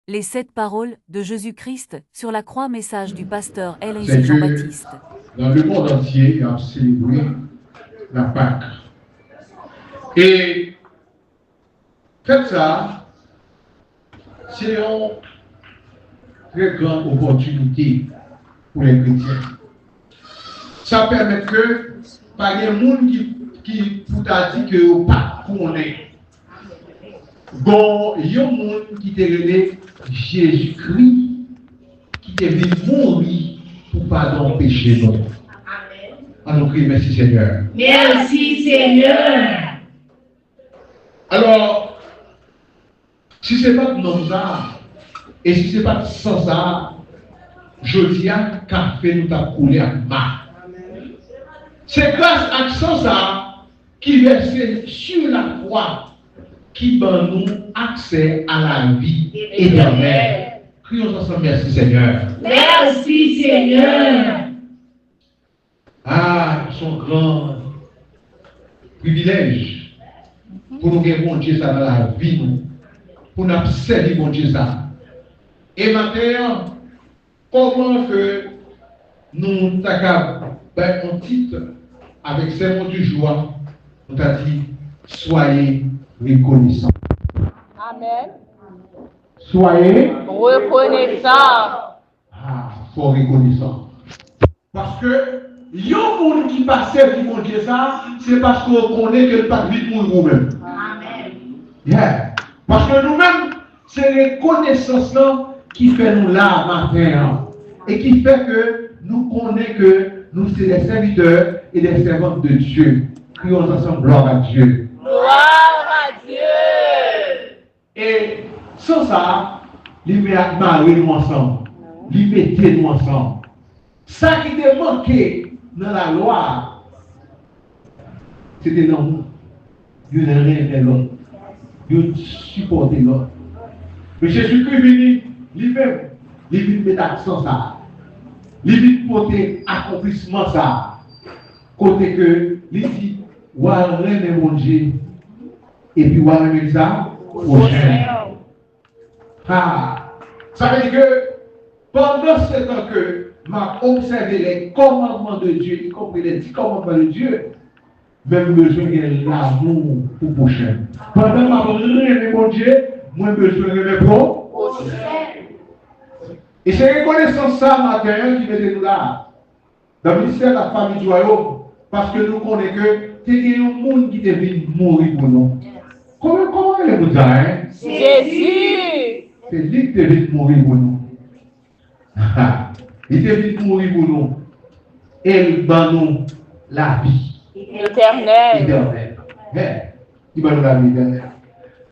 Les 7 paroles de Jésus-Christ sur la croix, message du pasteur L. C'est que Jean-Baptiste. dans le monde entier, on a célébré la Pâque. Et faites ça, c'est une très grande opportunité pour les chrétiens. Ça permet que, par les gens qui vous a dit que vous pas connaît. Bon, il y a un monde qui t'a relé Jésus-Christ, qui est venu mourir pour pardon péché. On nous crie merci Seigneur. Merci Seigneur. Alors, si ce n'est pas de ça, et si ce n'est pas sans ça, je dis à café nous t'a coulé à bas. C'est grâce à ça qui versait sur la croix qui donne nous accès à la vie éternelle. Crions ensemble merci Seigneur. Merci Seigneur. Ah, son grand privilège pour nous gagner bon Dieu ça dans la vie, nous, pour nous servir bon Dieu ça. Et maintenant, comment que nous avons un titre avec ces mots du jour, nous avons dit soyez reconnaissants. Amen. Soyez Reconnaissant. ah, faut reconnaissant. Parce que il y a un monde qui passe servir mon Dieu ça, c'est parce qu'on connaît que le pas vite pour nous-mêmes. Amen. Yeah. Parce que nous-mêmes, c'est reconnaissance là qui fait nous là matin et qui fait que nous connaissons que nous sommes des serviteurs et des servantes de Dieu. Crions ensemble gloire à Dieu. Gloire à Dieu. Et sans ça, il met nous ensemble, il mettait nous ensemble. Ça qui te manquait dans la loi, c'était dans nous. Dieu n'a rien fait l'autre. Dieu supportait l'autre. Mais Jésus-Christ venu, lui-même, il vient mettre accent ça. Il vient porter accomplissement ça. Côté que, il dit, ouah, reine mon Dieu. Et puis, ouah, reine ça, prochain. Ah, ça veut dire que, pendant ce temps que m'a observé les commandements de Dieu, y compris les 10 commandements de Dieu, même besoin de l'amour pour prochain. Pendant ma reine mon Dieu, moi besoin de mes prochains. Et c'est reconnaissance ça matin qui met nous là. Dans le ministère de la famille du royaume, parce que nous connaissons que c'est un monde qui devait mourir pour nous. Comment est vous ça, hein? Jésus. C'est lui qui devait mourir pour nous. Il devait mourir pour nous. Et il donne nous la vie. Éternel. Éternelle. Il donne nous la vie éternelle.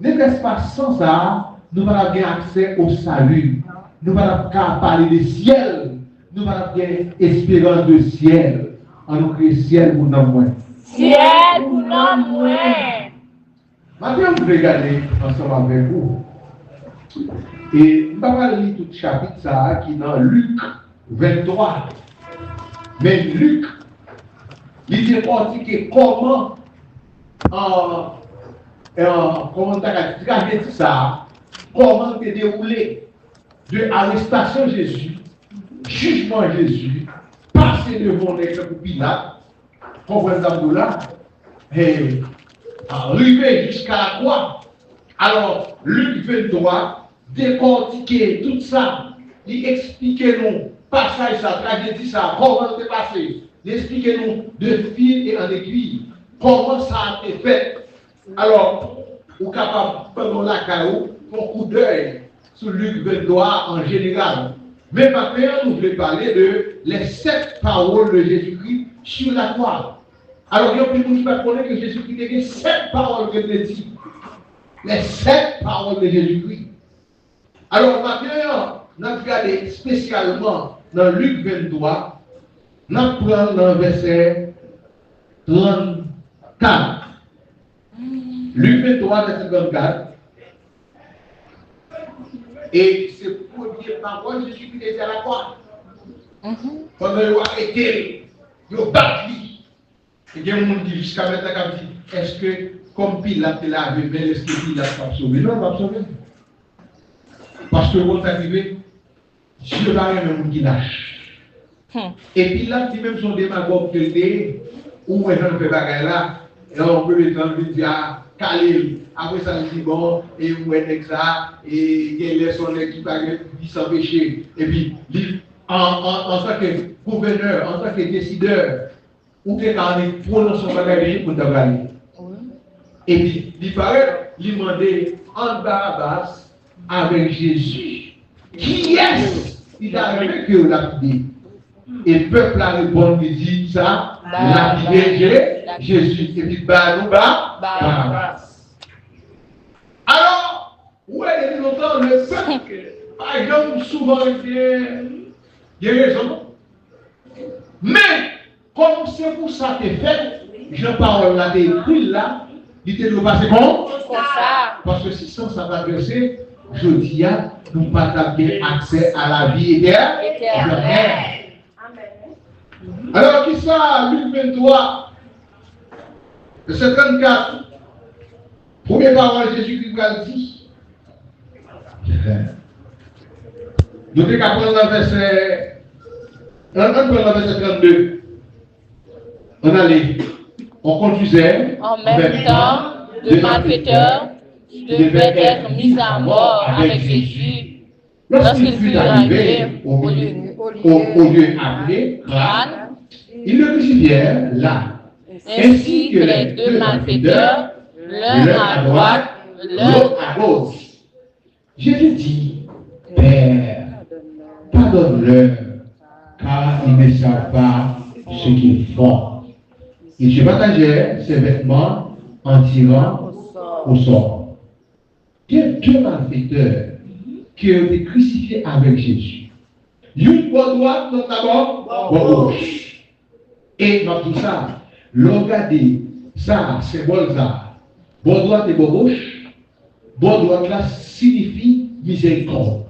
N'est-ce pas sans ça, nous n'avons pas accès au salut. Nous n'avons pas parler du ciel. Nous n'avons pas espérance de ciel. En nous créer ciel pour nous moins. Ciel pour nous moins. Maintenant, vous regardez ensemble avec vous. Et nous allons lire tout le chapitre ça, qui est dans Luc 23. Mais Luc, il dit comment comment tu as dit ça, comment tu déroulé de l'arrestation Jésus, jugement Jésus, passer devant les pour Pilate, comprenez ça là, et arriver jusqu'à la croix. Alors, Luc 23, décortiquer tout ça, il expliquer nous, passage ça, tragédie ça, comment c'est passé, il expliquer nous de fil et en aiguille, comment ça a été fait. Alors, vous êtes capable de prendre la caillou, un coup d'œil sur Luc 23 en général. Mais maintenant, nous voulons parler de les 7 paroles de Jésus-Christ sur la croix. Alors, il y a plus de gens qui ne connaissent que Jésus-Christ a 7 paroles que je dis. Les 7 paroles de Jésus-Christ. Alors, maintenant, nous avons regardé spécialement dans Luc 23, nous prenons dans le verset 34. Luc 23, verset 34. Et c'est pour dire parole Jésus qui était à la croix. Pendant qu'il a été, il a battu. Il y a des gens qui disent jusqu'à maintenant, est-ce que comme Pilate l'a lavé, est-ce que Pilate va sauver? Non, il va sauver. Parce que vous arrivez, Dieu va rien même qui lâche. Et puis là, si même son démagogue que t'es, ou est dans le bagage là, et on peut mettre en dire, ah, Khalil, après ça, il dit bon, et où est ça, et il laisse son équipe qui s'empêcher. Et puis, en tant que gouverneur, en tant que décideur, ou que quand on prononce son bagage pour t'avoir. Et puis, il paraît, il demandait en Barabbas avec Jésus. Qui est-ce qu'il a aimé que vous lapidez? Et le peuple a répondu, il dit ça, lapidé Jésus. Et puis, Barabbas. Alors, où est-ce longtemps le peuple, par exemple, souvent, il y a raison. Mais, comme c'est pour ça que fait, Jean-Paul l'a écrit là, il était passé comme ça. Parce que si ça va verser, je dis, nous pas avoir accès à la vie éternelle. Alors, qui ça, Luc 23, verset 34, première parole, Jésus-Christ a dit. Nous devons apprendre le verset 32. On allait. On conduisait en même temps, le malfaiteur devait être mis à mort avec Jésus lorsqu'il fut arrivé au lieu appelé crâne. Ils le crucifièrent là, ainsi que les deux malfaiteurs, l'un à droite, l'autre à gauche. Jésus dit, Père, pardonne-leur, car ils ne savent pas ce qu'ils font. Il se partageait ses vêtements en tirant au sort. Il y a deux malfaiteurs qui ont été crucifiés avec Jésus. Une bord droite, l'autre d'abord, bord gauche. Et dans tout ça, regardez, ça, c'est bon ça. Bord droite et bord gauche. Bord droite là signifie miséricorde.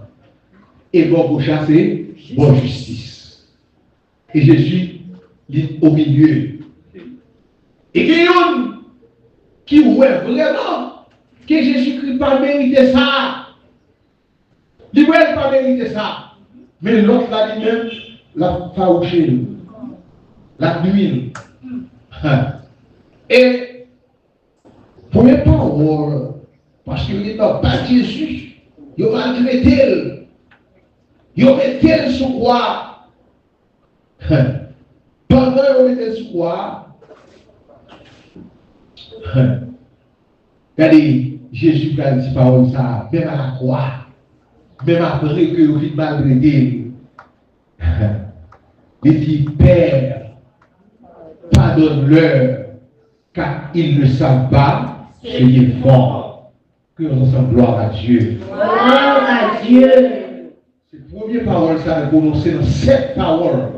Et bord gauche là, c'est bord justice. Et Jésus est au milieu. Et qu'il y a un qui voit vraiment que Jésus-Christ pas mérité ça. Il ne voulait pas mériter ça. Mais l'autre là lui-même l'a farouché, l'a nuit. Et première parole, parce qu'il n'est pas Jésus, il va maltraiter, il va mettre sur quoi. Pendant qu'il mettait sur quoi. Regardez, Jésus a dit parole ça, même à la croix, même après que vous êtes maltraité. Il dit, Père, pardonne-leur, car ils ne savent pas ce qu'ils font. Que nous sommes gloire à Dieu. Gloire à Dieu. C'est la première parole ça est prononcée dans cette parole.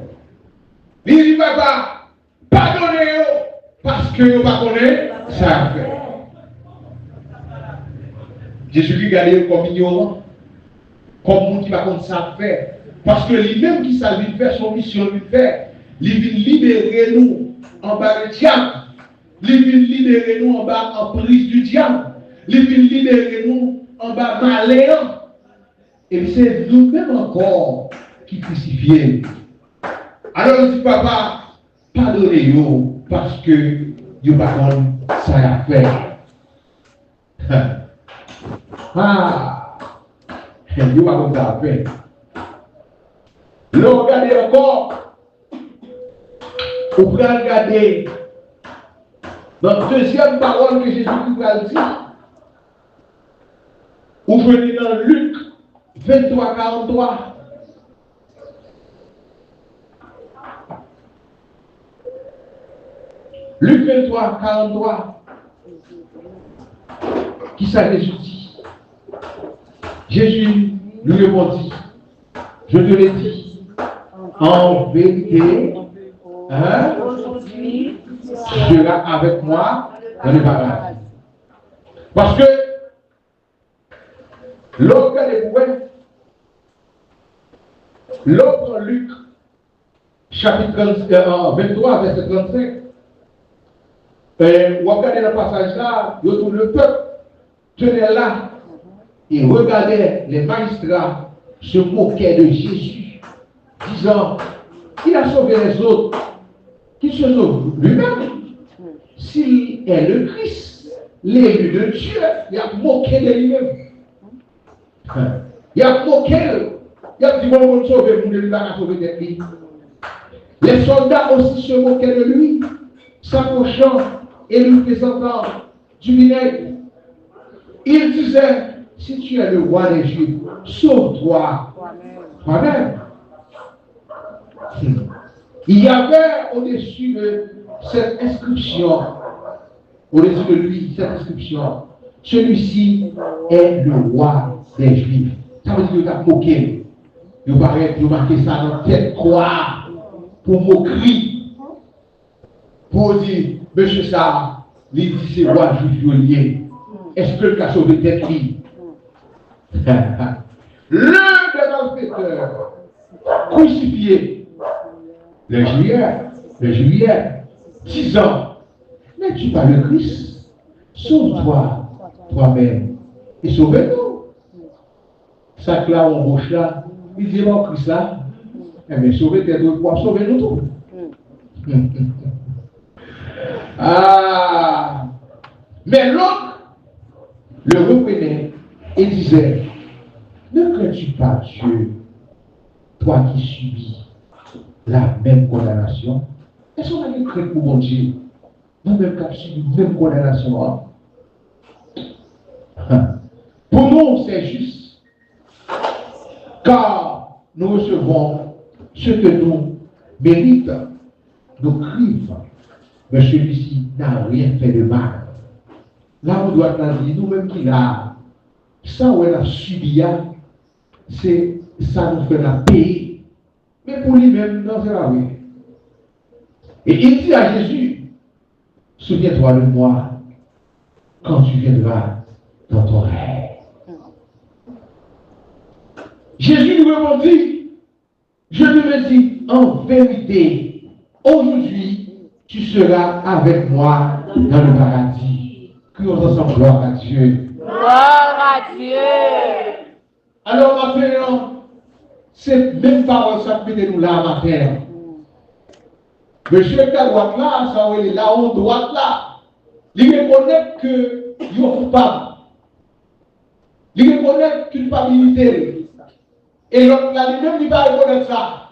Il dit, Papa, pardonnez-vous, parce que vous ne connaissez pas ça fait. Jésus-Christ regardait comme ignorant, comme monde qui va contre ça faire. Parce que lui-même qui savait faire son mission, lui faire, il vient libérer nous en bas du diable. Il vient libérer nous en bas en prise du diable. Il vient libérer nous en bas malin. Et c'est nous-mêmes encore qui crucifions. Alors il dit, Papa, pardonnez-vous parce que vous ne pas ça à faire. Ah, vous pas ça à faire. Là, regardez encore. Vous pouvez regarder dans la deuxième parole que Jésus-Christ a dit. Vous venez dans Luc 23, 43. Luc 23, 43. Qui ça Jésus dit? Jésus lui répondit, je te l'ai dit, en vérité, aujourd'hui, tu seras avec moi dans le paradis. Parce que l'autre l'autre Luc, chapitre 23, verset 35, vous regardez le passage là, le peuple tenait là, Et regardez, les magistrats se moquaient de Jésus, disant, il a sauvé les autres, qu'il se sauve lui-même. S'il est le Christ, l'élu de Dieu, il a moqué de lui-même. Il a moqué, il a dit, bon, sauver, vous ne lui pas sauver de lui. Les soldats aussi se moquaient de lui, s'approchant et lui présentant du vinaigre. Il disait, si tu es le roi des Juifs, sauve-toi toi-même. Il y avait au-dessus de cette inscription, au-dessus de lui, cette inscription, celui-ci est le roi des Juifs. Ça veut dire qu'il a moqué. Il paraît qu'il a marqué ça dans cette croix pour moquerie. Pour dire, monsieur ça, il dit c'est roi juif lié. Est-ce que le cas sauvé tête lui? L'un des malfaiteurs crucifié, le juillet, disant, n'es-tu pas le Christ? Sauve-toi toi-même et sauve-nous. Ça là, on bouche là, il dit, mon Christ là, eh bien, sauvez tes deux poids, sauvez-nous tout. Ah, mais l'autre le reprenait et disait, ne crains-tu pas Dieu, toi qui subis la même condamnation? Est-ce qu'on a une crainte pour mon Dieu? Nous-mêmes qui avons subi la même condamnation. Pour nous, c'est juste. Car nous recevons ce que nous méritons, nos crimes. Mais celui-ci n'a rien fait de mal. Là, on doit dire, nous-mêmes qui l'a, ça où elle a subi, c'est ça nous fait la payer. Mais pour lui-même, non, c'est la vie. Et il dit à Jésus, souviens-toi de moi quand tu viendras dans ton rêve. Jésus lui répondit, je te le dis en vérité, aujourd'hui, tu seras avec moi dans le paradis. Crions ensemble gloire à Dieu. Gloire à Dieu. Alors maintenant, cette même parole s'appelle nous là matin. Monsieur qui à droite là, ça va là haut droite là. Il reconnaît que il est coupable. Il reconnaît culpabilité. Et l'autre là, lui-même, il va reconnaître ça.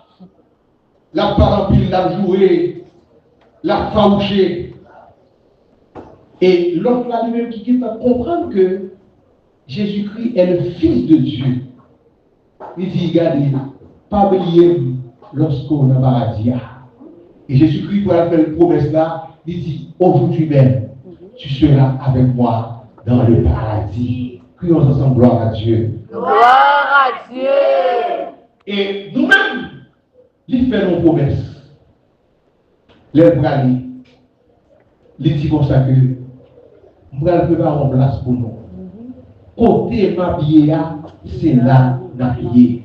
La parapluie, l'a joué, l'a farouché. Et l'autre là, lui-même, qui va comprendre que Jésus-Christ est le Fils de Dieu. Il dit, regardez, pas oublier lorsqu'on a paradis. Et Jésus-Christ, pour faire une promesse là, il dit, aujourd'hui même, tu seras avec moi dans le paradis. Crions ensemble gloire à Dieu. Gloire à Dieu. Et nous-mêmes, il fait nos promesses. Les bras, il dit comme ça que nous allons préparer une place pour nous. Côté ma billet, c'est là, la billet.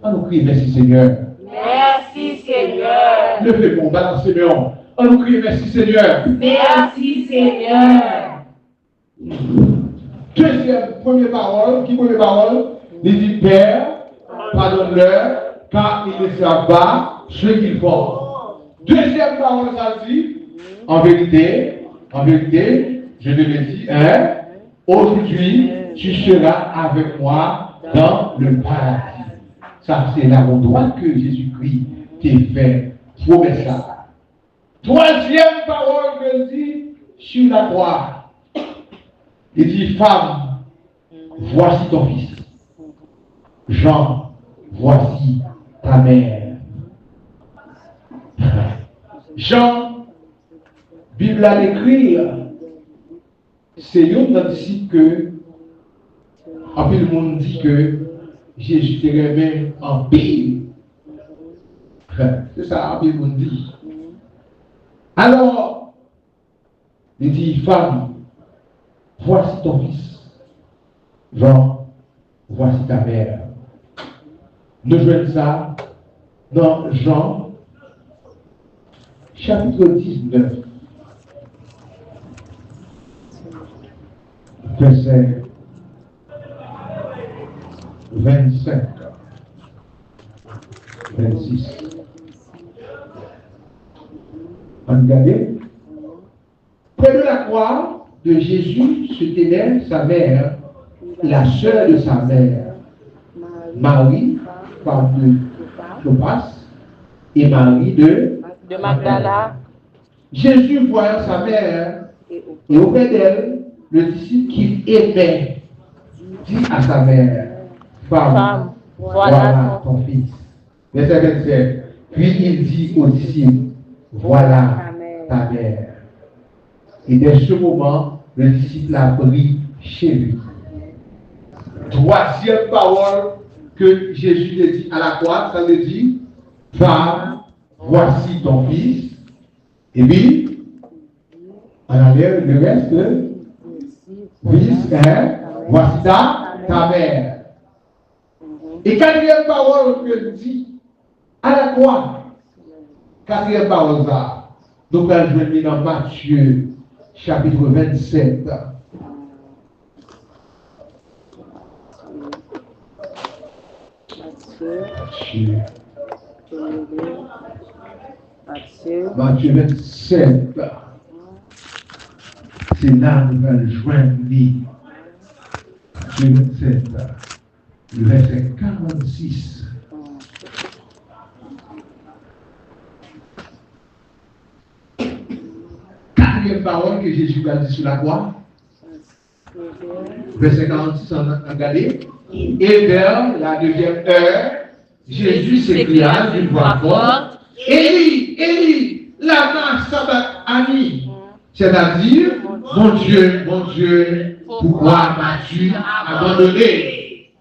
On nous crie merci Seigneur. Merci Seigneur. Levez mon balance Seigneur. On nous crie merci Seigneur. Merci Seigneur. Première parole, il dit Père, pardonne-leur, car ils ne savent pas ce qu'ils font. Deuxième parole, ça dit, en vérité, je te le dis, aujourd'hui, tu seras avec moi dans le paradis. Ça, c'est la droit que Jésus-Christ t'a fait promesse ça. Troisième parole qu'il dit sur la croix. Il dit, femme, voici ton fils. Jean, voici ta mère. Jean, Bible à l'écrire, c'est un disciple que, en plus le monde dit que Jésus te remet en pile. C'est ça, en plus le monde dit. Alors, il dit, femme, voici ton fils. Jean, voici ta mère. Nous jouons ça dans Jean, chapitre 19, verset 25, 26. Regardez. Près de la croix de Jésus se tenait sa mère, la sœur de sa mère, Marie, femme de Clopas, et Marie de Magdala. Jésus, voyant sa mère, et auprès d'elle, le disciple qu'il aimait, dit à sa mère, Femme, voilà ton fils. Verset 27. Puis il dit au disciple, voilà ta mère. Et dès ce moment, le disciple a pris chez lui. Troisième parole que Jésus dit à la croix, ça le dit, Femme, voici ton fils. Et puis, en arrière, le reste, fils, voici ta mère. Et quatrième parole que dit à la croix, quatrième parole ça, donc elle joue dans Matthieu chapitre 27. Matthieu 27. C'est là où nous allons joindre Matthieu 27. Le verset 46. Quatrième parole que Jésus a dit sur la croix. Verset 46, on a regardé. Et vers la deuxième heure, Jésus s'écria d'une voix forte, Élie, Élie, lama sabachthani, c'est-à-dire, mon Dieu, pourquoi m'as-tu abandonné?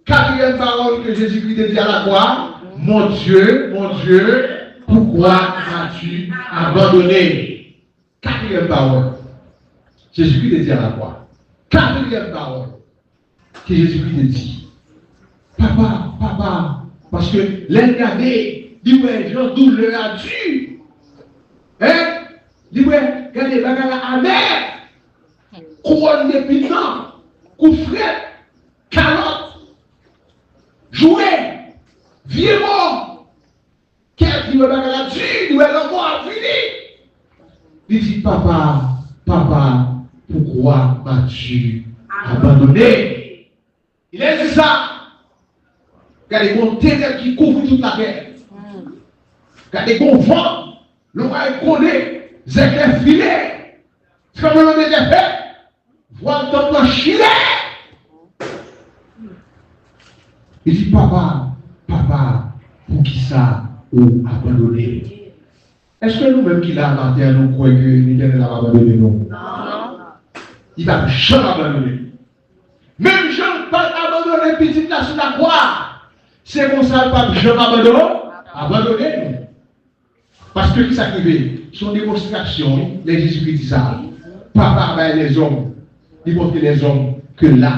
Quatrième parole que Jésus-Christ dit à la croix, mon Dieu, pourquoi m'as-tu abandonné? Quatrième parole, Jésus-Christ dit à la croix. Quatrième parole que Jésus-Christ dit, Papa, parce que l'engagé, dit ouais, Jean douleur a dû. Hein? Dit ouais, regardez, la amère, couronne de piquant, coup frais, calotte, jouet, vieux mort, qu'est-ce qui la dû, dit ouais, l'enfant a fini. Il dit, Papa, pourquoi m'as-tu abandonné? Il a dit ça. Regardez, mon ténèbre qui couvre toute la terre. Regardez, mon vent, l'on va connaître, c'est filé. C'est comme l'on était fait. Voir ton plan chilé. Il dit, Papa, pour qui ça ou abandonné? Est-ce que nous-mêmes qui l'a abandonné, nous croyons que l'Éternel a abandonné nous? Non. Il va jamais abandonner. Même Jean pas abandonné petit là sur la croix. C'est comme ça, pas jamais abandonné. Parce que qui s'active, son démonstration, les Jésus-Christ dit ça. Papa ben les hommes, il montre les hommes que là,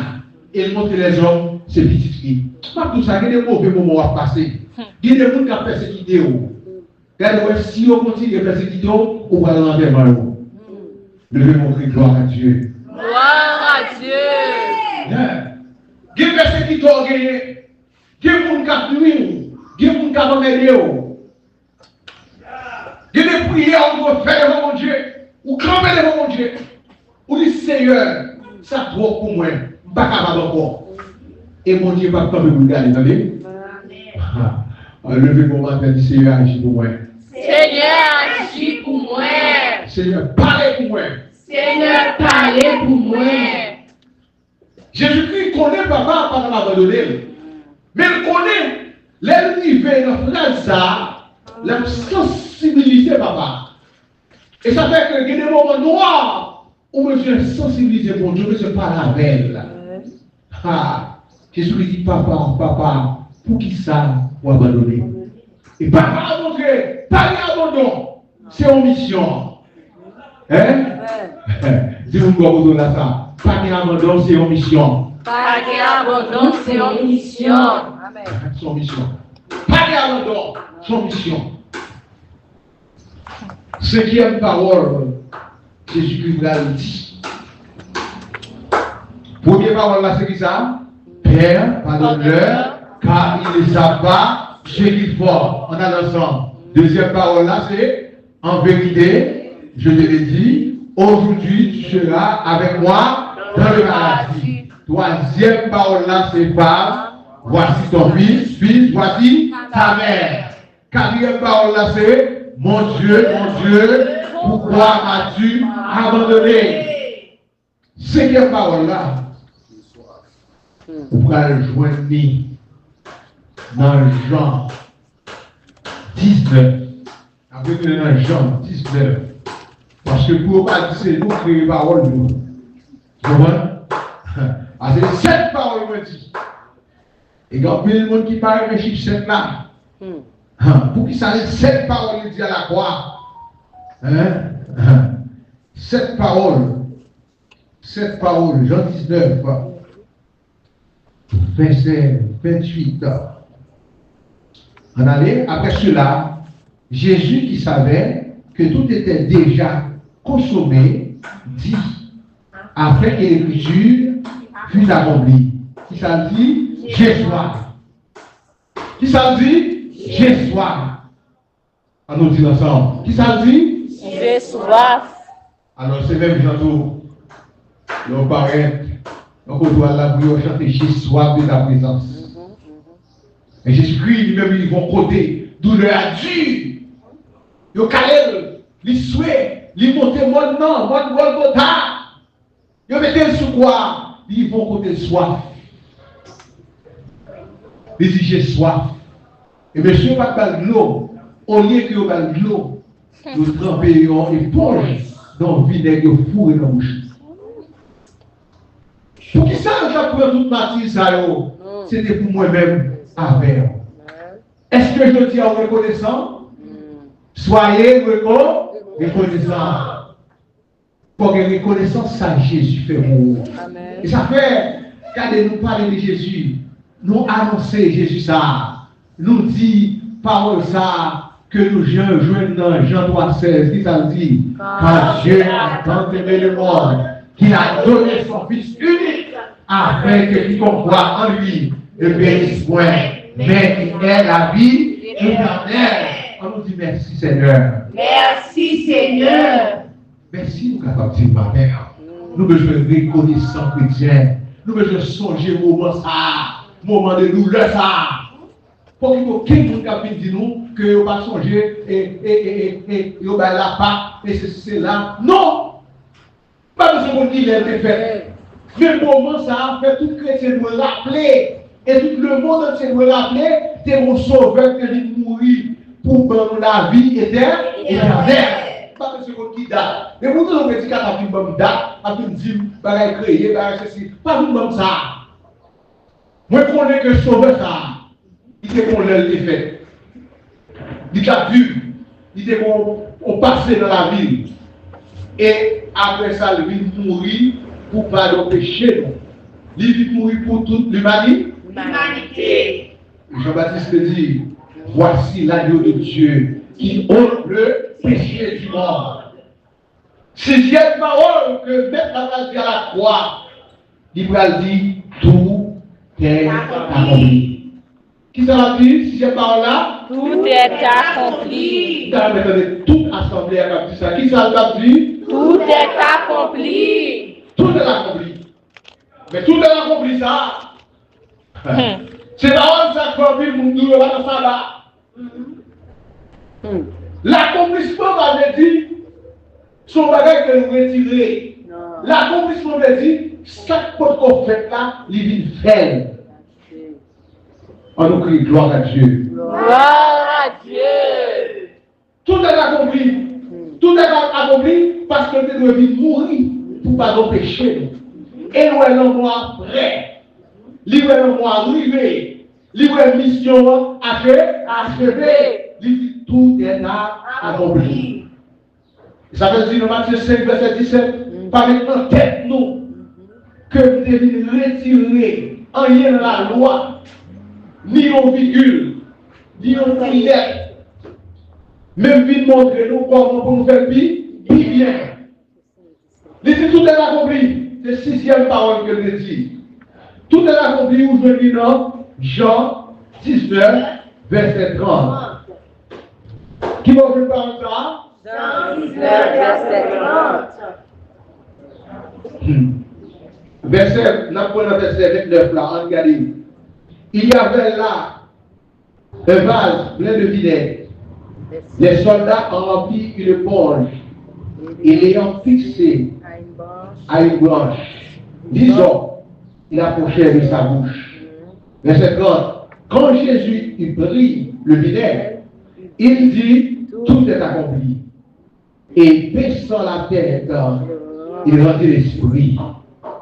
il montre les hommes, c'est petite fille. Pas tout ça, il y a des mauvais moments à passer. Il y a des gens qui ont persécuté. Regardez, si on continue de persécuter, on va l'enlever. Levez mon cri, gloire à Dieu. Gloire à Dieu. Il y a des persécuteurs qui ont il y a des gens qui ont nuit, il y a des gens qui ont m'aider. Il y a des prières où vous faites devant mon Dieu, ou crampez devant mon Dieu, ou dites Seigneur, ça trop pour moi, je ne suis pas capable encore. Et mon Dieu va pas me regarder, vous savez? Levez mon matin, dit Seigneur, agis pour moi. Seigneur, agis pour moi. Seigneur, parlez pour moi. Seigneur, parlez pour moi. Jésus-Christ connaît papa pas m'abandonner. Mais il connaît l'univers, notre frère, ça, la sensibilité, papa. Et ça fait que il y a des moments noirs où je suis sensibilisé pour Dieu, mais je parle avec elle. Jésus lui dit, papa, pour qui ça vous abandonner? Et papa a montré, pas d'abandon, c'est une mission. Hein? Dis-moi quoi vous donnez ça. Pas d'abandon, c'est une mission. Pas d'abandon, c'est une mission. Amen. Son mission. Pas d'abandon, son mission. Cinquième parole, Jésus-Christ l'a dit. Première parole là, c'est qui ça? Père, pardonne-leur, car ils ne savent pas ce qu'ils font. On a l'ensemble. Deuxième parole là, c'est en vérité, je te l'ai dit, aujourd'hui tu seras avec moi dans le paradis. Troisième parole là, c'est Père, voici ton fils, voici ta mère. Quatrième parole là, c'est mon Dieu, pourquoi m'as-tu abandonné? Cinquième parole là, vous pouvez le joindre dans Jean 19. Après que dans Jean 19. Parce que pour pas dire c'est nous qui créons les paroles, nous. Vous comprenez? Ah, c'est cette parole que je dis. Et quand il y a des gens qui parlent de chiffre 7 là, pour qu'ils sachent cette parole qui dit à la croix. Cette parole, Jean 19, verset 28. En allait, après cela, Jésus qui savait que tout était déjà consommé, dit, afin que l'écriture fût accomplie. Qui ça dit? J'ai soif. Qui ça dit? J'ai soif. On nous dit ensemble. Qui ça dit? J'ai soif. Alors c'est même bientôt. On paraît. Donc on doit la prière chanter j'ai soif de ta présence. Et Jésus-Christ lui-même ils vont côté douleur dure. Yo calé, li souhait, li monter mon nom, mon Golgotha. Yo mettez sous quoi? Ils vont côté soif. Il dit j'ai soif. Et monsieur pas de l'eau. Au lieu que vous avez de l'eau, vous trempez une éponge dans le vinaigre fourré dans la bouche. Pour qui ça, j'ai pris toute partie, ça, c'était pour moi-même avec. Est-ce que je dis en reconnaissant? Soyez reconnaissants. Pour que reconnaissance, ça, Jésus fait pour vous. Et ça fait, regardez, nous parler de Jésus, nous annoncer Jésus ça, nous dit parole ça, que nous jouons dans Jean 3,16, qui ça dit, car Dieu a tant aimé le monde, qu'il a donné son Fils unique, afin que quiconque croit en lui ne périsse point, mais qu'il ait la vie éternelle. On nous dit merci Seigneur. Merci Seigneur. Merci nous capables de dire ma mère. Nous besoin de reconnaissants chrétiens. Nous besoin de songer au moment ça, moment de douleur ça. Pour qu'il y ait aucun qui dit nous que vous pas songer et vous avez la Pâque et c'est là. Non! Pas besoin de dire qu'il est fait. Mais moment ça, fait tout chrétien doit rappeler. Et tout le monde entier doit rappeler c'est mon sauveur qui est mourir pour donner la vie éternelle. Pas besoin de date. Mais vous nous avez dit qu'à la bonne date, à tout dire, bagaille créé, bagaille ceci. Pas nous comme ça. Moi, je connais que sauveur ça. Il était qu'on l'a fait. Il a vu. Il était qu'on passait dans la ville. Et après ça, il vient mourir pour pas de péché. Il vient mourir pour toute l'humanité. Jean-Baptiste dit, voici l'agneau de Dieu qui ôte le péché du monde. Sixième parole que mettre la vie à la croix, il va dire, tout est accompli. Qui ça va dire, sixième parole là? Tout est accompli. Toute assemblée a dit ça. Qui ça va dire? Tout est accompli. Tout est accompli. Mais tout est accompli ça. C'est parole ça accompli mon Dieu là dans ça là. L'accomplissement va dire son bagage que nous retirons. L'accomplissement veut dire chaque chose qu'on fait là, il vient faire. On nous crie gloire à Dieu. Gloire à Dieu. Tout est accompli. Tout est accompli parce que nous devons mourir pour pas nos péchés. Et nous allons voir prêt. Nous allons voir arriver. Nous allons mission achevée. Tout est accompli. Ça veut dire dans Matthieu 5, verset 17, pas maintenant tête nous que vous devez retirer en rien de la loi, ni en virgule, ni en lettre. Même vite montrer nous comment pour nous faire bien. Les tout est accompli. C'est sixième parole que je dis. Tout est accompli, vous venez dans Jean 19, verset 30. Qui va vous parler de ça? Jean 19, verset 30. Verset, nous prenons le verset 29 là, regardez. Il y avait là un vase plein de vinaigre. Les soldats ont rempli une éponge et l'ayant fixé à une branche, disons, il approchait de sa bouche. Verset 30. Quand Jésus eut pris le vinaigre, il dit, tout est accompli. Et baissant la tête, il rendit l'esprit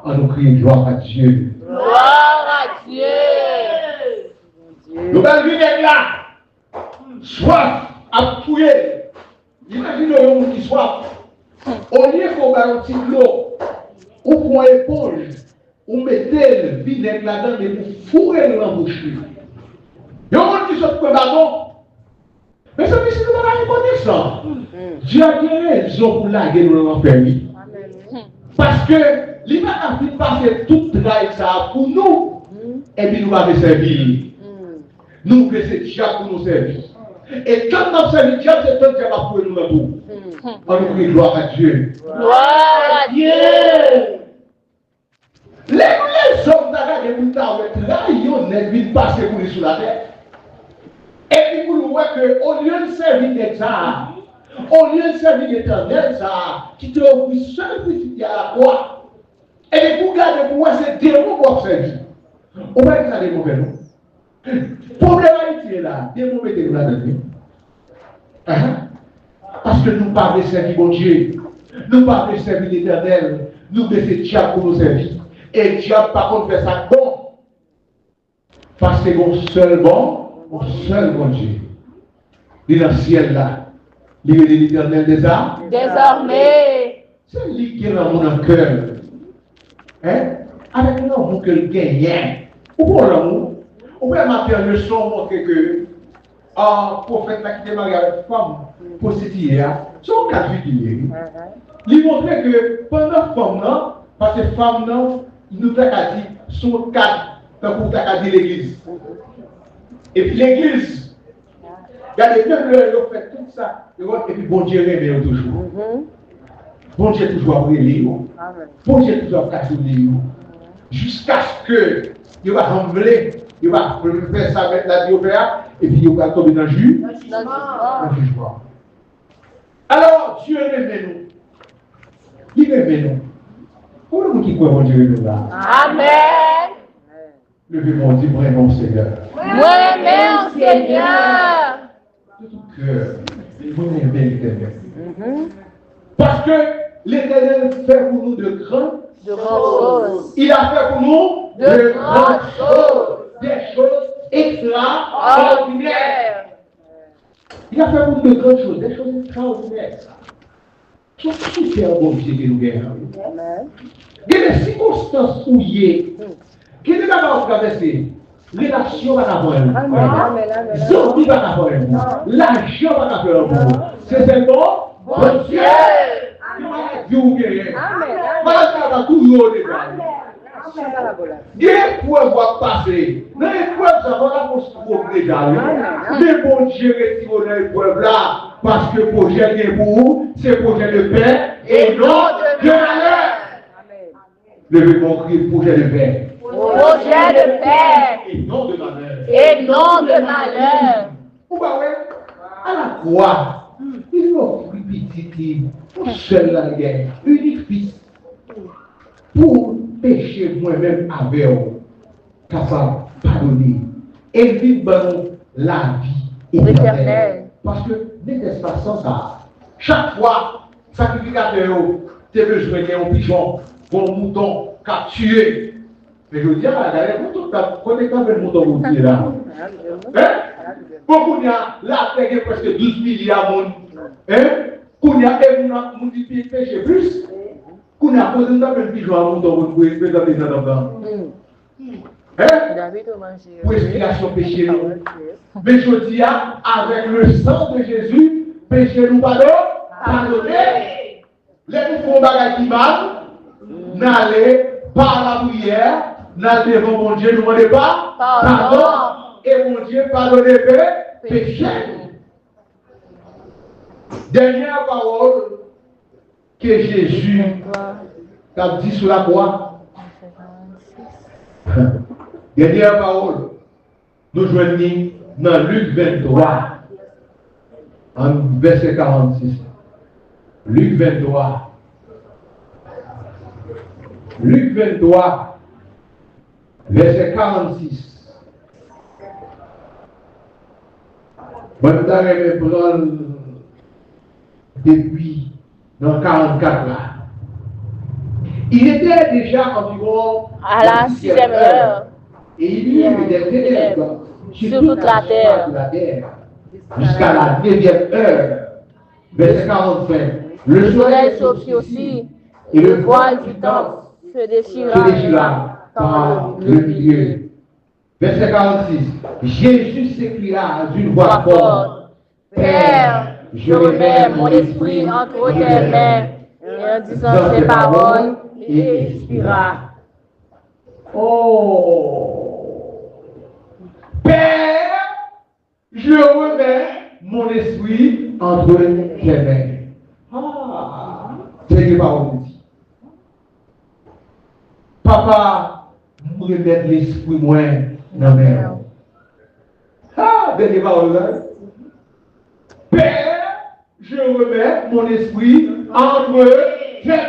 en nous criant gloire à Dieu. Gloire à Dieu. Nous allons vinaigre là, soif à fouiller. Imaginez un monde qui soif. Au lieu qu'on va un petit l'eau, ou pour une éponge, ou mettez le vinaigre là-dedans et vous fourrez le bouche. Il y a un monde qui saute pour un bâton. Mais ça, c'est nous allons connaître ça. Dieu a bien raison pour laguer nous dans l'enfer. Parce que l'imam a fait passer tout le travail ça pour nous, et puis nous allons servir. Nous, c'est Dieu pour nous servir. Et quand nous servons Dieu, c'est toi qui vas pour nous dans tout. On nous crie gloire à Dieu. Gloire à Dieu. Les hommes d'Aga de Mouta, ils ont une passer pour les sous la terre. Et puis vous voyez qu'au lieu de servir d'examen, au lieu de servir l'éternel, ça, qui te offre seul petit à la croix. Et puis vous regardez pour moi, c'est démon pour servir. On va dire ça des mauvais noms. Problème Haïti est là, démon mettez-nous là-dedans. Parce que nous ne parlons pas servir mon Dieu. Nous ne parlons pas servir l'éternel. Nous laissons Dieu pour nous servir. Et Dieu, par contre, fait ça bon. Parce que mon seul bon Dieu. Il est dans le ciel là. Il est l'éternel des âmes. Désormais. C'est lui qui est dans mon cœur. Avec l'amour que le gagne. Pourquoi l'amour? On peut m'appeler une leçon montrer que un prophète qui est marié avec une femme prostituée, c'est un cas de figure. Il montrait que pendant la femme, parce que femme, il nous a dit son cadre pour dire l'église. Et puis l'église, regardez, même le fait tout ça, et puis bon Dieu réveille toujours. Bon Dieu toujours après les bon Dieu toujours cacher les jusqu'à ce que il va rembler, il va faire ça avec la diopéa, et puis il va tomber dans le jugement. Alors, Dieu révèle nous. Il révèle nous. Pour nous qui croyons, bon Dieu révèle là. Amen. Levez-moi, dis vraiment, Seigneur. Moi-même, Seigneur. De tout cœur, vous aimez l'éternel. Parce que l'éternel fait pour nous de grandes choses. Il a fait pour nous de grandes choses. Des choses extraordinaires. Il a fait pour nous de grandes choses, des choses extraordinaires. C'est super bon Dieu que nous gagnons. Il y a des circonstances où il y a. Qui n'est pas traversé? Relation va avoir un zombi va avoir un l'argent va avoir un c'est seulement bon Dieu. Dieu vous guérit. Pas dans tout le monde. Dieu peut voir passer. Dans l'épreuve, ça va la construire déjà. Mais bon Dieu retire dans l'épreuve là. Parce que le projet est pour vous, c'est projet de paix et non de malheur. Le bon cri, projet de paix. Projet de paix. Et non de malheur. Et non de malheur. Ou pas, ouais, à la croix, il m'a pris petit, pour seul la guerre, unique fils, pour pécher moi-même avec vous, capable de pardonner et vivre la vie éternelle. Parce que, n'était-ce pas sans ça, chaque fois, sacrificateur, tu as besoin d'un pigeon, d'un mouton, capturé. Mais je veux dire, regardez, vous connaissez quand même le mouton vous dites là. Beaucoup de la terre est presque 12 milliards de monde. Qu'on y a un péché plus. Qu'on a posé un pigeon à mouton pour espérer dans les enfants. Pour expiation péché. Mais je dis, avec le sang de Jésus, péché nous pardonné. Les nous font bagaille qui mal, n'allez pas à la prière, Nous devons, mon Dieu, nous demandons pas pardon. Et mon Dieu, pardonnez péché. Dernière parole que Jésus a dit sur la croix. Dernière parole. Nous joignons dans Luc 23, en verset 46. Luc 23. Luc 23, verset 46. Moi, je vais prendre depuis dans 44 là. Il était déjà environ À la 6e heure, et il y eut des ténèbres sur toute la terre jusqu'à la 9e heure. Verset 45. le soleil sortit aussi, et le voile du temple se déchira par le milieu. Verset 46. Jésus s'écria d'une voix forte. Père, je remets mon esprit entre tes mains, et en disant ces paroles, il expira. Oh! Père, je remets mon esprit entre tes mains. Ah! C'est les paroles de Dieu. Papa, je remets l'esprit moi dans mes mains. Ah! C'est les paroles de Dieu. Père, je remets mon esprit entre tes mains.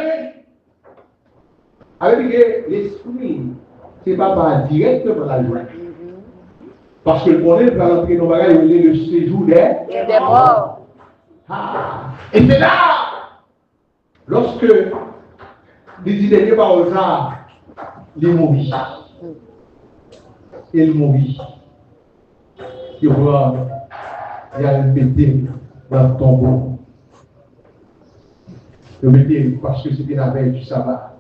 Avec l'esprit, c'est pas directement la joie. Parce que le bonheur peut rentrer dans le bagage, il est le séjour des morts. Ah. Et c'est là, lorsque les derniers paroles ça, il mourit. Il mourit. Il va le mettre dans le tombeau. Le mettre parce que c'était la veille du sabbat.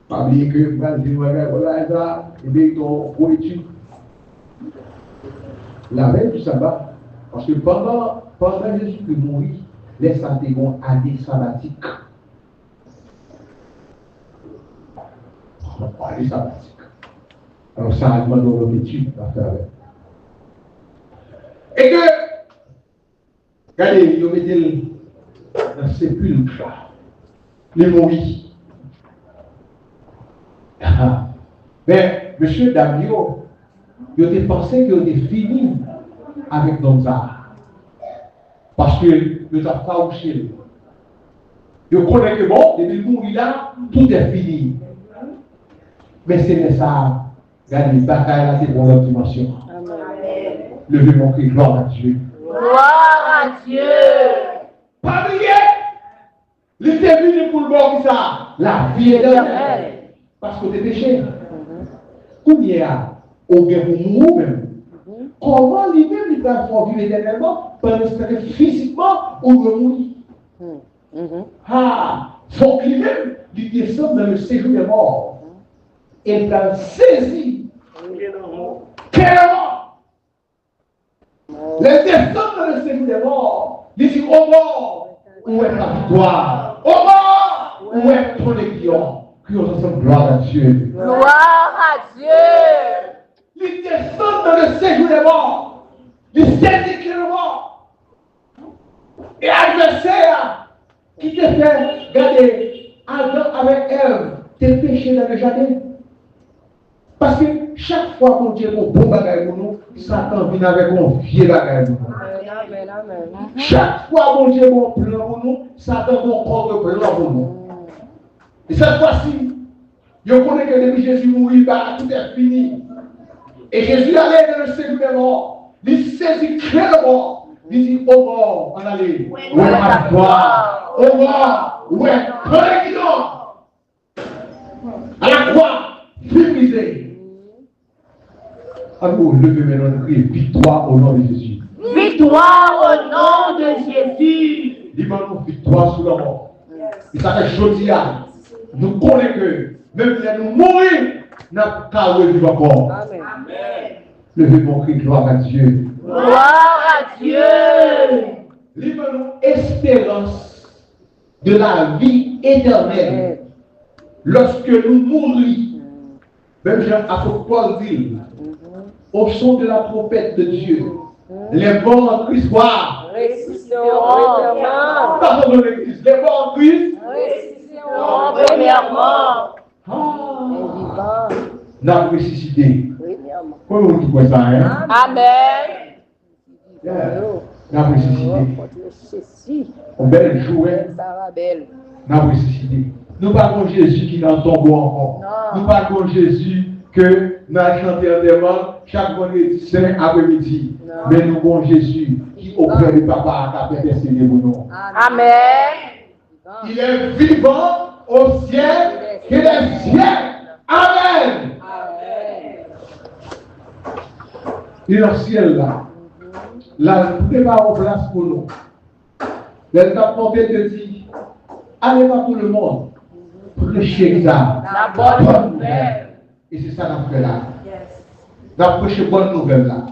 Pas oublier que voilà ça, et bien ton étude. La veille du sabbat, parce que pendant Jésus qui mourit, les santé vont année sabbatique. Année sabbatique. Alors ça a demandé notre étude à faire. Et que, regardez, ils ont mis dans le sépulcre, les mouris. Mais M. Damio, il a pensé qu'il était fini avec nos arts. Parce que nous avons farouché. Il connaît que bon, depuis le mourir là, tout est fini. Mais c'est ça. Regardez, la bataille là, c'est pour notre dimension. Levez mon cri, gloire à Dieu. Gloire à Dieu. Pas oublier, il était venu pour le bon ça. La vie éternelle. Parce que t'es péché. Combien au bien pour nous même. Comment lui-même il va faire vivre éternellement pendant que physiquement on veut mourir. Ah, faut que lui-même il descende dans le séjour des morts. Et il va saisir. Clairement. Les descendre dans le séjour des morts. Il dit au mort, où est ta victoire? Au mort, où est ton équion? Gloire à Dieu. Gloire à Dieu. Il descend dans le séjour des morts. Il saisit clairement. Et l'adversaire qui te fait, regardez, Adam avec Ève, t'es péché dans le jardin. Parce que chaque fois qu'on dit qu'on bon bagage pour nous, Satan vient avec un vieux bagage pour nous. Chaque fois qu'on dit qu'on plan pour nous, Satan va encore plan pour nous. Et cette fois-ci, je connais que depuis Jésus mourit, tout est fini. Et Jésus allait dans le séjour des morts. Il saisit clairement. Il dit, oh mort, on allait. Où est ma gloire? Oh mort, où est ton équion? À la croix, fibrisé. Alors, levez maintenant le cri, victoire au nom de Jésus. Victoire au nom de Jésus. Dis-moi, victoire sur la mort. Et ça fait chose là. Nous connaissons que même si nous mourons, nous n'avons pas revivre encore. Amen. Levez mon cri, gloire à Dieu. Gloire à Dieu. Libre-nous espérance de la vie éternelle. Lorsque nous mourrons, même Jean-Apôtre Paul dit, au son de la trompette de Dieu, les morts en Christ ressusciteront. Pardon de l'Église, les morts en Christ Ressusciteront premièrement. Nous avons ressuscité. Comment on dit quoi ça, hein? Amen. Nous avons ressuscité. On belle jouet. Nous avons ressuscité. Nous parlons de Jésus qui n'en tombe encore. Nous parlons de Jésus que nous avons chanté en démon chaque vendredi saint après-midi. Mais nous avons Jésus qui auprès du Papa a intercédé pour nous. Amen. Il est vivant au ciel et les cieux. Amen. Il est dans le ciel là. Là, vous n'avez pas en place pour nous. Elle t'a porté de dire, allez pas pour le monde. Prêchez ça. La bonne nouvelle. Et c'est ça qu'on fait là. Nous avons prêché bonne nouvelle là.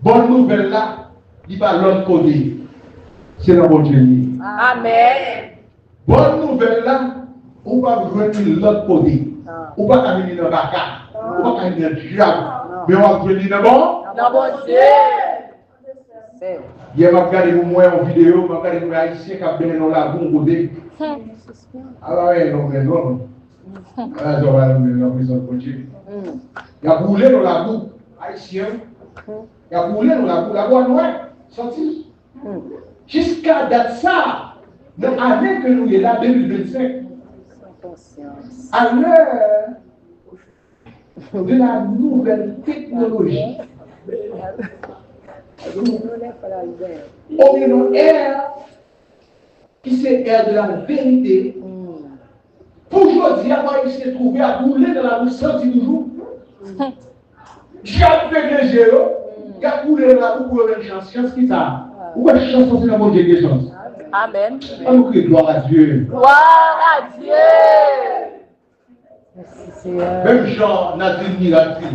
Bonne nouvelle là, il va l'autre côté. C'est la bonne Dieu. Amen. Bonne nouvelle là, on va venir l'autre côté. On va pas venir dans le bac. On va pas venir dans le diable. Mais on va venir dans Dans bon Dieu. Hier, je regardé moi en vidéo, je regardé les Haïtiens qui ont bien dans la boue côté. Ah ouais, non, mais non. Ah, ça va, la prison de Dieu. Il a roulé dans la boue, Haïtien. Il a roulé dans la boue noire, sorti. Jusqu'à date ça, dans l'année que nous sommes là, 2025, à l'heure de la nouvelle technologie, on est dans l'air qui c'est l'air de la vérité. Pour aujourd'hui, il s'est trouvé à rouler dans la rue 110 jours. J'ai fait des jeux, il a roulé dans la rue pour une chance. Chance qui ça? Où est la chance c'est la bonne Dieu des chances? Amen. On nous crie gloire à Dieu. Gloire à Dieu. Même Jean n'a dit miracle.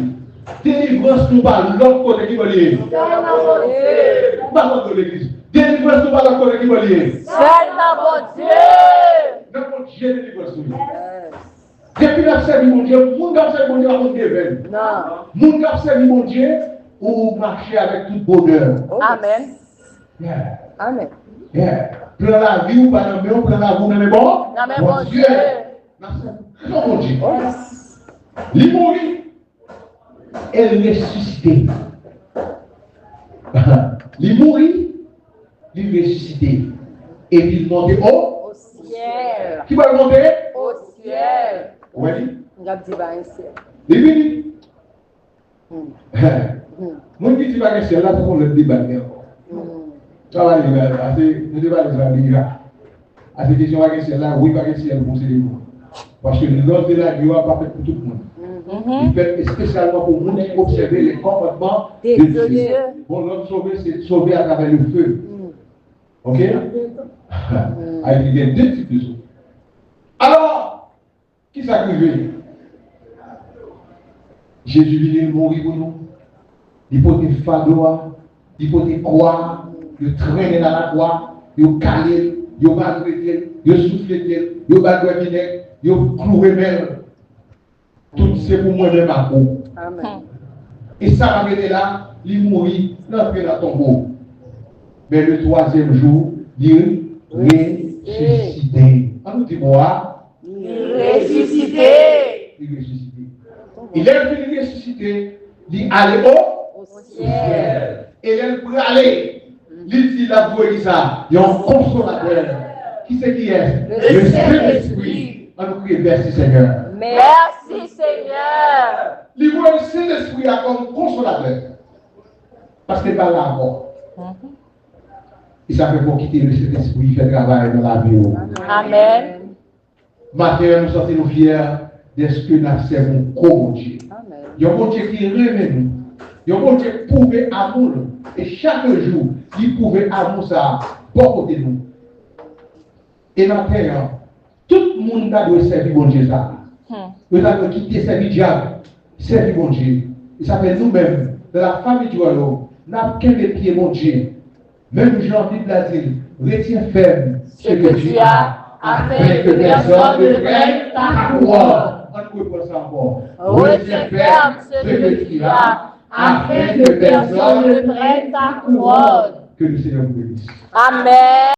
Délivrance nous par l'autre côté qui va lier. Pas contre l'église. Délivrance nous par l'autre côté qui va lier. C'est la bon Dieu. Notre Dieu délivrance nous. Depuis l'observer mon Dieu, mon observer mon Dieu va contre Dieu. Mon observer mon Dieu, ou marcher avec toute bonheur. Amen. Yeah. Amen. Yeah. Prends la vie ou pas dans le bon, prends la vie dans le bon. Dans le bon Dieu. Non, mon Dieu. Il mourit. Elle ressuscité. Il mourit. Il ressuscité. Et il monte au ciel. Qui va le monter? Au ciel. Oui. Il est venu. Mon qui va le ciel là, c'est pour le débat. Ça va, les gars. Le débat est là. À cette question, va le ciel là, oui, va le ciel pour ces débuts. Parce que l'ordre de la Dieu n'a pas fait pour tout le monde. Il fait spécialement pour nous observer les comportements de Dieu. Bon, l'homme sauvé, c'est sauvé à travers le feu. Ok? Il y a deux types de sauve. Alors, qui s'est arrivé? Jésus vient mourir pour nous. Il faut te fardeau, il faut te croire, il traîner dans la croix, il caler, il va traiter, il souffler, il va vinaigre. Yo cloué même. Tout c'est pour moi même à vous. Amen. Et ça va mettre là, il mourit, l'entrée dans le tombeau. Mais le troisième jour, il ressuscité. On nous dit quoi? Il ressuscité. Il ressuscité. Il est venu ressusciter, il allait au ciel. Et il pour aller. Il dit la voix ça, il y a un consolateur. Qui c'est qui est? Le Saint-Esprit. On nous crie merci Seigneur. Merci Seigneur. L'Ivoire le Saint-Esprit a comme consolateur. Parce qu'il n'est pas là encore. Il s'appelle pour quitter le Saint-Esprit, il fait travail dans la vie. Amen. Matin, nous sommes fiers de ce que nous servons comme Dieu. Il y a un bon Dieu qui révèle nous. Il y a un bon Dieu qui prouve amour. Et chaque jour, il prouve amour ça, bon côté de nous. Et maintenant, tout le monde doit servir bon Dieu ça. Nous devons quitter servir diable, servir bon Dieu. Et ça fait nous-mêmes, de la famille du royaume, nous n'avons qu'un des pieds bon Dieu. Même Jean Bible l'a dit, retiens ferme ce que Dieu a afin que personne ne prenne ta couronne. On peut faire ça encore. Retiens ferme ce que tu as, afin que personne ne prenne ta couronne. Que le Seigneur vous bénisse. Amen.